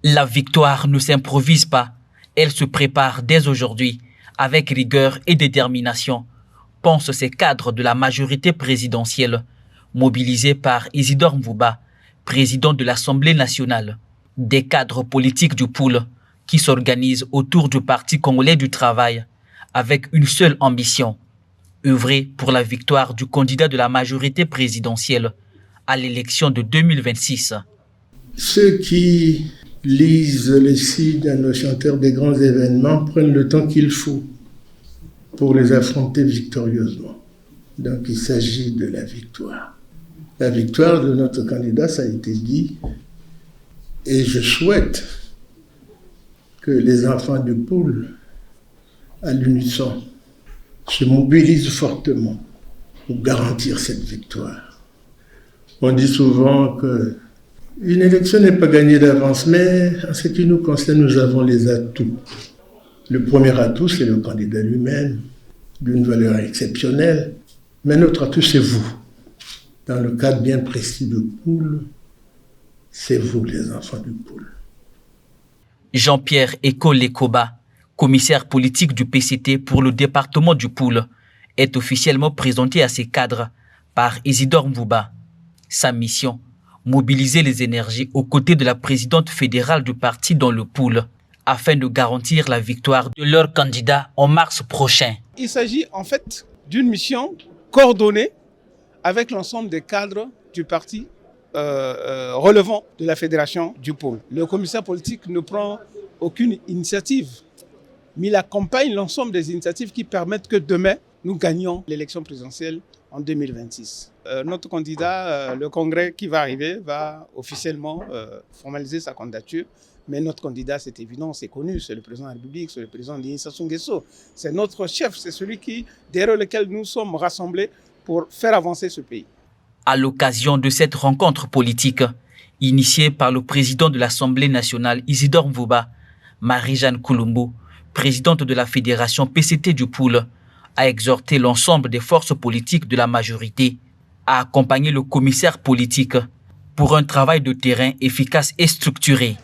La victoire ne s'improvise pas, elle se prépare dès aujourd'hui, avec rigueur et détermination, pensent ces cadres de la majorité présidentielle, mobilisés par Isidore Mvouba, président de l'Assemblée nationale. Des cadres politiques du POUL qui s'organisent autour du Parti congolais du travail, avec une seule ambition, œuvrer pour la victoire du candidat de la majorité présidentielle à l'élection de 2026. Ceux qui lisent les signes annonciateurs des grands événements prennent le temps qu'il faut pour les affronter victorieusement. Donc il s'agit de la victoire. La victoire de notre candidat, ça a été dit, et je souhaite que les enfants du POUL, à l'unisson, se mobilisent fortement pour garantir cette victoire. On dit souvent qu'une élection n'est pas gagnée d'avance, mais en ce qui nous concerne, nous avons les atouts. Le premier atout, c'est le candidat lui-même, d'une valeur exceptionnelle, mais notre atout, c'est vous. Dans le cadre bien précis du POUL, c'est vous, les enfants du POUL. Jean-Pierre Eko-Lekoba, commissaire politique du PCT pour le département du POUL, est officiellement présenté à ses cadres par Isidore Mvouba. Sa mission, mobiliser les énergies aux côtés de la présidente fédérale du parti dans le POUL, afin de garantir la victoire de leur candidat en mars prochain. Il s'agit en fait d'une mission coordonnée avec l'ensemble des cadres du parti relevant de la fédération du POUL. Le commissaire politique ne prend aucune initiative, mais il accompagne l'ensemble des initiatives qui permettent que demain, nous gagnions l'élection présidentielle en 2026. Notre candidat, le congrès qui va arriver, va officiellement formaliser sa candidature. Mais notre candidat, c'est évident, c'est connu, c'est le président de la République, c'est le président de Denis Sassou Nguesso. C'est notre chef, c'est celui derrière lequel nous sommes rassemblés pour faire avancer ce pays. À l'occasion de cette rencontre politique, initiée par le président de l'Assemblée nationale Isidore Mvouba, Marie-Jeanne Koulombo, présidente de la fédération PCT du POUL, a exhorté l'ensemble des forces politiques de la majorité à accompagner le commissaire politique pour un travail de terrain efficace et structuré.